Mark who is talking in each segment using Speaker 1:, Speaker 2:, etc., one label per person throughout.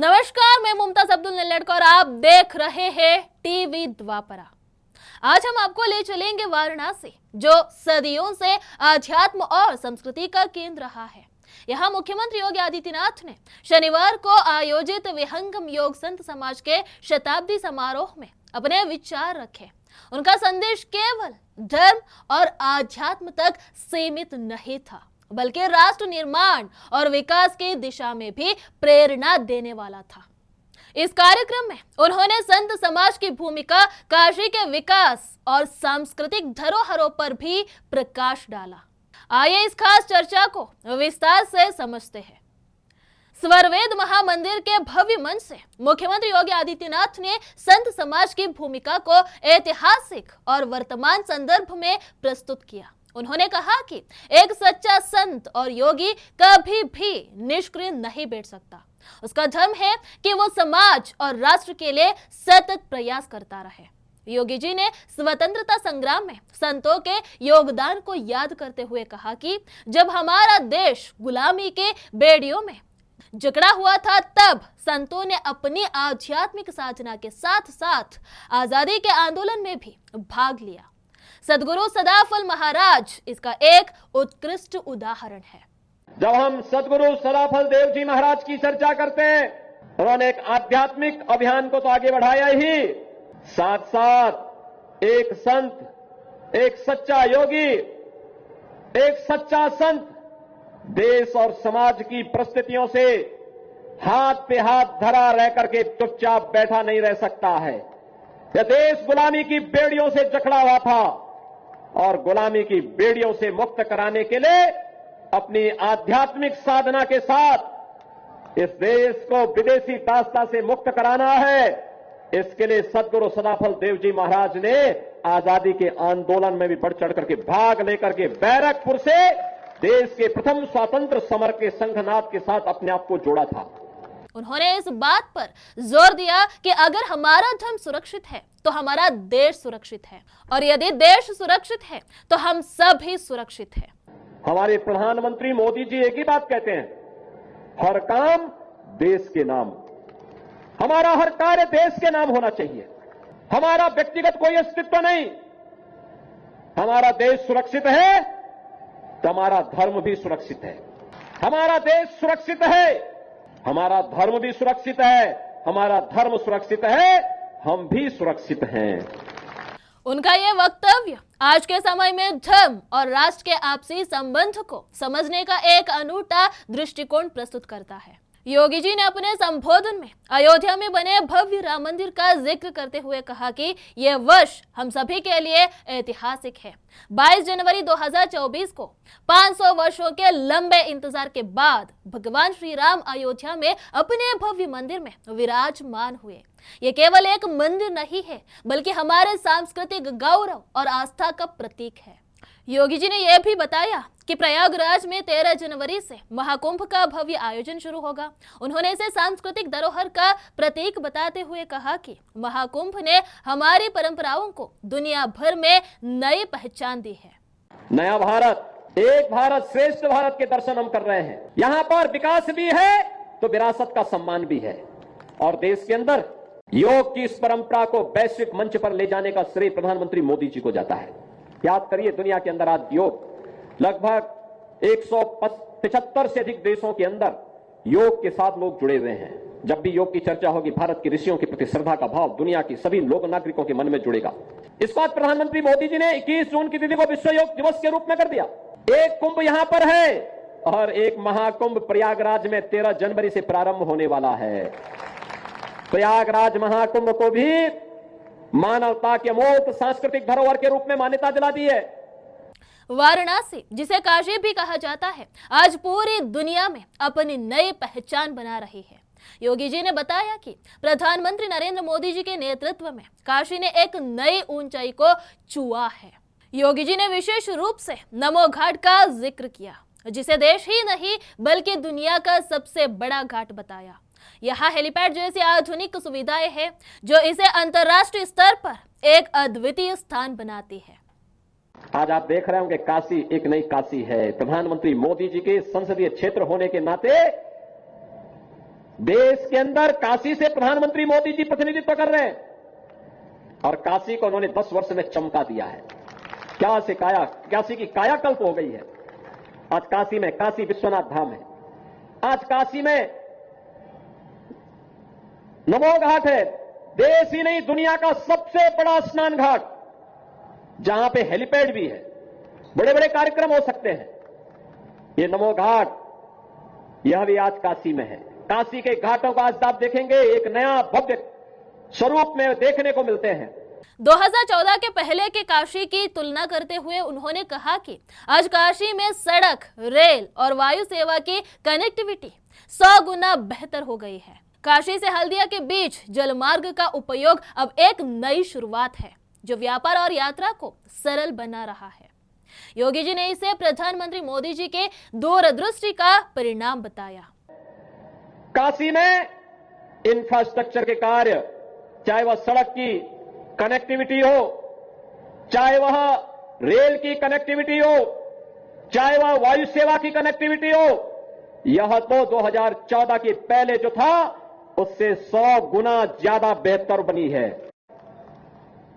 Speaker 1: नमस्कार, मैं मुमताज अब्दुल निल्लड़कर और आप देख रहे हैं टीवी द्वापरा। आज हम आपको ले चलेंगे वाराणसी, जो सदियों से आध्यात्म और संस्कृति का केंद्र रहा है। यहाँ मुख्यमंत्री योगी आदित्यनाथ ने शनिवार को आयोजित विहंगम योग संत समाज के शताब्दी समारोह में अपने विचार रखे। उनका संदेश केवल धर्म और आध्यात्म तक सीमित नहीं था, बल्कि राष्ट्र निर्माण और विकास की दिशा में भी प्रेरणा देने वाला था। इस कार्यक्रम में उन्होंने संत समाज की भूमिका, काशी के विकास और सांस्कृतिक धरोहरों पर भी प्रकाश डाला। आइए इस खास चर्चा को विस्तार से समझते हैं। स्वरवेद महामंदिर के भव्य मंच से मुख्यमंत्री योगी आदित्यनाथ ने संत समाज की भूमिका को ऐतिहासिक और वर्तमान संदर्भ में प्रस्तुत किया। उन्होंने कहा कि एक सच्चा संत और योगी कभी भी निष्क्रिय नहीं बैठ सकता। उसका धर्म है कि वो समाज और राष्ट्र के लिए सतत प्रयास करता रहे। योगी जी ने स्वतंत्रता संग्राम में संतों के योगदान को याद करते हुए कहा कि जब हमारा देश गुलामी के बेड़ियों में जकड़ा हुआ था, तब संतों ने अपनी आध्यात्मिक साधना के साथ साथ आजादी के आंदोलन में भी भाग लिया। सदगुरु सदाफल महाराज इसका एक उत्कृष्ट उदाहरण है।
Speaker 2: जब हम सदगुरु सदाफल देव जी महाराज की चर्चा करते हैं, उन्होंने एक आध्यात्मिक अभियान को तो आगे बढ़ाया ही, साथ साथ एक संत, एक सच्चा योगी, एक सच्चा संत देश और समाज की परिस्थितियों से हाथ पे हाथ धरा रह करके चुपचाप बैठा नहीं रह सकता है। यह देश गुलामी की बेड़ियों से जकड़ा हुआ था और गुलामी की बेड़ियों से मुक्त कराने के लिए अपनी आध्यात्मिक साधना के साथ इस देश को विदेशी दास्ता से मुक्त कराना है। इसके लिए सदगुरु सदाफल देव जी महाराज ने आजादी के आंदोलन में भी बढ़ चढ़ करके भाग लेकर के बैरकपुर से देश के प्रथम स्वतंत्र समर के संघनाद के साथ अपने आप को जोड़ा था।
Speaker 1: उन्होंने इस बात पर जोर दिया कि अगर हमारा धर्म सुरक्षित है तो हमारा देश सुरक्षित है, और यदि देश सुरक्षित है तो हम सब ही सुरक्षित हैं।
Speaker 2: हमारे प्रधानमंत्री मोदी जी एक ही बात कहते हैं, हर काम देश के नाम। हमारा हर कार्य देश के नाम होना चाहिए। हमारा व्यक्तिगत कोई अस्तित्व नहीं। हमारा देश सुरक्षित है तो हमारा धर्म भी सुरक्षित है। हमारा देश सुरक्षित है, हमारा धर्म भी सुरक्षित है। हमारा धर्म सुरक्षित है, हम भी सुरक्षित हैं।
Speaker 1: उनका यह वक्तव्य आज के समय में धर्म और राष्ट्र के आपसी संबंध को समझने का एक अनूठा दृष्टिकोण प्रस्तुत करता है। योगी जी ने अपने संबोधन में अयोध्या में बने भव्य राम मंदिर का जिक्र करते हुए कहा कि यह वर्ष हम सभी के लिए ऐतिहासिक है। 22 जनवरी 2024 को 500 वर्षों के लंबे इंतजार के बाद भगवान श्री राम अयोध्या में अपने भव्य मंदिर में विराजमान हुए। ये केवल एक मंदिर नहीं है, बल्कि हमारे सांस्कृतिक गौरव और आस्था का प्रतीक है। योगी जी ने यह भी बताया कि प्रयागराज में 13 जनवरी से महाकुंभ का भव्य आयोजन शुरू होगा। उन्होंने इसे सांस्कृतिक धरोहर का प्रतीक बताते हुए कहा कि महाकुंभ ने हमारी परंपराओं को दुनिया भर में नई पहचान दी है।
Speaker 2: नया भारत, एक भारत श्रेष्ठ भारत के दर्शन हम कर रहे हैं। यहाँ पर विकास भी है तो विरासत का सम्मान भी है, और देश के अंदर योग की इस परंपरा को वैश्विक मंच पर ले जाने का श्रेय प्रधानमंत्री मोदी जी को जाता है। याद करिए, दुनिया के अंदर आज योग लगभग 175 से अधिक देशों के अंदर योग के साथ लोग जुड़े हुए हैं। जब भी योग की चर्चा होगी, भारत के ऋषियों के प्रति श्रद्धा का भाव दुनिया की सभी लोक नागरिकों के मन में जुड़ेगा। इस बात प्रधानमंत्री मोदी जी ने 21 जून की तिथि को विश्व योग दिवस के रूप में कर दिया। एक कुंभ यहां पर है और एक महाकुंभ प्रयागराज में 13 जनवरी से प्रारंभ होने वाला है। प्रयागराज महाकुंभ को भी मानवता के अमूर्त सांस्कृतिक धरोहर के रूप में मान्यता दिला दी है।
Speaker 1: वाराणसी, जिसे काशी भी कहा जाता है, आज पूरी दुनिया में अपनी नई पहचान बना रही है। योगी जी ने बताया कि प्रधानमंत्री नरेंद्र मोदी जी के नेतृत्व में काशी ने एक नई ऊंचाई को छुआ है। योगी जी ने विशेष रूप से नमो घाट का जिक्र किया, जिसे देश ही नहीं बल्कि दुनिया का सबसे बड़ा घाट बताया। यहाँ हेलीपैड जैसी आधुनिक सुविधाएं हैं जो इसे अंतर्राष्ट्रीय स्तर पर एक अद्वितीय स्थान बनाती है।
Speaker 2: आज आप देख रहे होंगे, काशी एक नई काशी है। प्रधानमंत्री मोदी जी के संसदीय क्षेत्र होने के नाते देश के अंदर काशी से प्रधानमंत्री मोदी जी प्रतिनिधित्व कर रहे हैं और काशी को उन्होंने 10 वर्ष में चमका दिया है। काशी की कायाकल्प हो गई है। आज काशी में काशी विश्वनाथ धाम है। आज काशी में नमो घाट है। देश ही नहीं दुनिया का सबसे बड़ा स्नान घाट, जहां पे हेलीपैड भी है, बड़े बड़े कार्यक्रम हो सकते हैं। ये नमो घाट, यह भी आज काशी में है। काशी के घाटों का आज आप देखेंगे एक नया भव्य स्वरूप में देखने को मिलते हैं।
Speaker 1: 2014 के पहले के काशी की तुलना करते हुए उन्होंने कहा कि आज काशी में सड़क, रेल और वायु सेवा की कनेक्टिविटी 100 गुना बेहतर हो गई है। काशी से हल्दिया के बीच जलमार्ग का उपयोग अब एक नई शुरुआत है, जो व्यापार और यात्रा को सरल बना रहा है। योगी जी ने इसे प्रधानमंत्री मोदी जी के दूरदृष्टि का परिणाम बताया।
Speaker 2: काशी में इंफ्रास्ट्रक्चर के कार्य, चाहे वह सड़क की कनेक्टिविटी हो, चाहे वह रेल की कनेक्टिविटी हो, चाहे वह वायु सेवा की कनेक्टिविटी हो, यह तो 2014 के पहले जो था उससे 100 गुना ज्यादा बेहतर बनी है।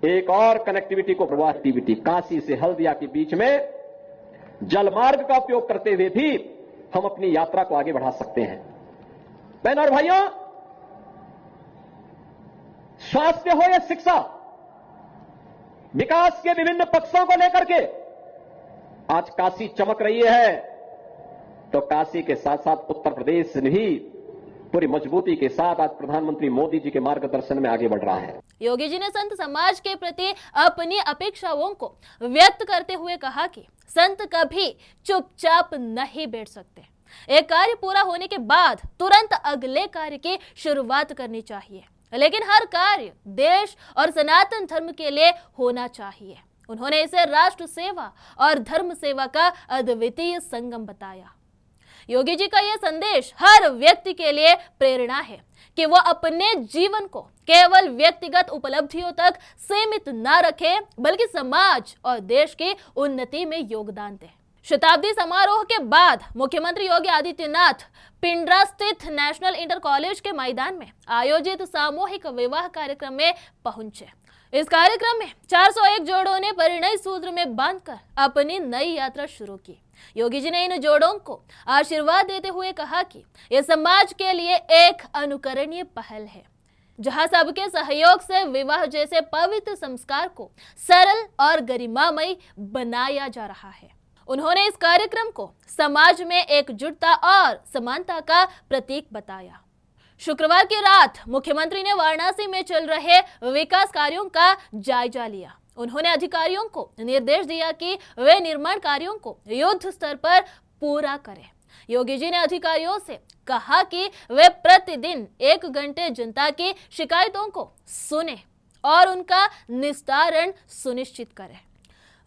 Speaker 2: एक और कनेक्टिविटी को एक्टिविटी, काशी से हल्दिया के बीच में जलमार्ग का उपयोग करते हुए भी हम अपनी यात्रा को आगे बढ़ा सकते हैं। बहनों और भाइयों, स्वास्थ्य हो या शिक्षा, विकास के विभिन्न पक्षों को लेकर के आज काशी चमक रही है, तो काशी के साथ साथ उत्तर प्रदेश भी पूरी मजबूती के साथ आज प्रधानमंत्री मोदी जी के मार्गदर्शन में आगे बढ़ रहा है।
Speaker 1: योगी जी ने संत समाज के प्रति अपनी अपेक्षाओं को व्यक्त करते हुए कहा कि संत कभी चुपचाप नहीं बैठ सकते। एक कार्य पूरा होने के बाद तुरंत अगले कार्य की शुरुआत करनी चाहिए, लेकिन हर कार्य देश और सनातन धर्म के लिए होना चाहिए। उन्होंने इसे राष्ट्र सेवा और धर्म सेवा का अद्वितीय संगम बताया। योगी जी का यह संदेश हर व्यक्ति के लिए प्रेरणा है कि वो अपने जीवन को केवल व्यक्तिगत उपलब्धियों तक सीमित न रखे, बल्कि समाज और देश की उन्नति में योगदान दे। शताब्दी समारोह के बाद मुख्यमंत्री योगी आदित्यनाथ पिंडरा स्थित नेशनल इंटर कॉलेज के मैदान में आयोजित सामूहिक विवाह कार्यक्रम में पहुंचे। इस कार्यक्रम में 401 जोड़ों ने परिणय सूत्र में बांधकर अपनी नई यात्रा शुरू की। योगी जी ने इन जोड़ों को आशीर्वाद देते हुए कहा कि यह समाज के लिए एक अनुकरणीय पहल है, जहां सबके सहयोग से विवाह जैसे पवित्र संस्कार को सरल और गरिमामय बनाया जा रहा है। उन्होंने इस कार्यक्रम को समाज में एकजुटता और समानता का प्रतीक बताया। शुक्रवार की रात मुख्यमंत्री ने वाराणसी में चल रहे विकास कार्यों का जायजा लिया। उन्होंने अधिकारियों को निर्देश दिया कि वे निर्माण कार्यों को युद्ध स्तर पर पूरा करें। योगी जी ने अधिकारियों से कहा कि वे प्रतिदिन 1 घंटे जनता की शिकायतों को सुने और उनका निस्तारण सुनिश्चित करें।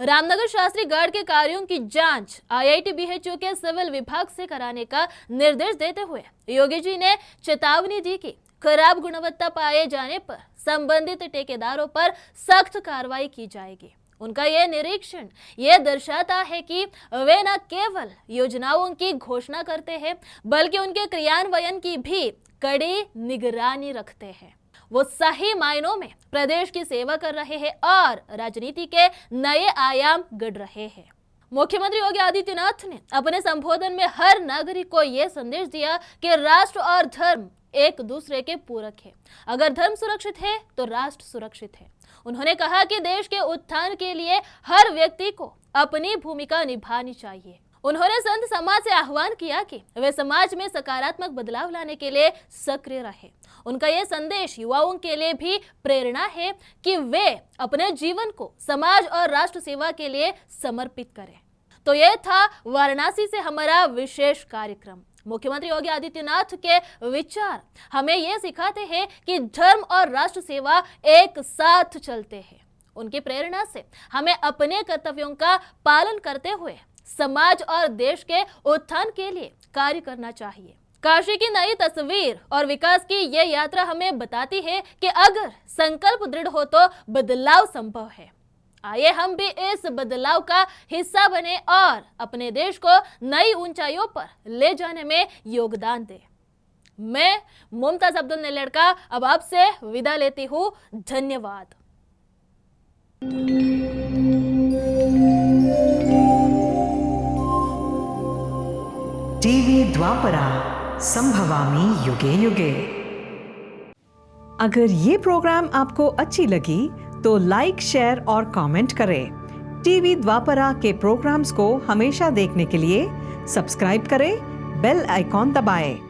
Speaker 1: रामनगर शास्त्री गार्ड के कार्यों की जांच IIT BHU के सिविल विभाग से कराने का निर्देश देते हुए योगी जी ने चेतावनी दी कि खराब गुणवत्ता पाए जाने पर संबंधित ठेकेदारों पर सख्त कार्रवाई की जाएगी। उनका यह निरीक्षण यह दर्शाता है कि वे न केवल योजनाओं की घोषणा करते हैं, बल्कि उनके क्रियान्वयन की भी कड़ी निगरानी रखते हैं। वो सही मायनों में प्रदेश की सेवा कर रहे हैं और राजनीति के नए आयाम गढ़ रहे हैं। मुख्यमंत्री योगी आदित्यनाथ ने अपने संबोधन में हर नागरिक को यह संदेश दिया कि राष्ट्र और धर्म एक दूसरे के पूरक है। अगर धर्म सुरक्षित है तो राष्ट्र सुरक्षित है। उन्होंने कहा कि देश के उत्थान के लिए हर व्यक्ति को अपनी भूमिका निभानी चाहिए। उन्होंने संत समाज से आह्वान किया कि वे समाज में सकारात्मक बदलाव लाने के लिए सक्रिय रहे। उनका यह संदेश युवाओं के लिए भी प्रेरणा है कि वे अपने जीवन को समाज और राष्ट्र सेवा के लिए समर्पित करें। तो यह था वाराणसी से हमारा विशेष कार्यक्रम। मुख्यमंत्री योगी आदित्यनाथ के विचार हमें यह सिखाते हैं कि धर्म और राष्ट्र सेवा एक साथ चलते हैं। उनकी प्रेरणा से हमें अपने कर्तव्यों का पालन करते हुए समाज और देश के उत्थान के लिए कार्य करना चाहिए। काशी की नई तस्वीर और विकास की यह यात्रा हमें बताती है कि अगर संकल्प दृढ़ हो तो बदलाव संभव है। आइए हम भी इस बदलाव का हिस्सा बने और अपने देश को नई ऊंचाइयों पर ले जाने में योगदान दें। मैं मुमताज अब्दुल नेल्लेडकर अब आपसे विदा लेती हूँ। धन्यवाद।
Speaker 3: टीवी द्वापरा संभवामि युगे युगे। अगर ये प्रोग्राम आपको अच्छी लगी तो लाइक, शेयर और कमेंट करें। टीवी द्वापरा के प्रोग्राम्स को हमेशा देखने के लिए सब्सक्राइब करें, बेल आइकॉन दबाएं।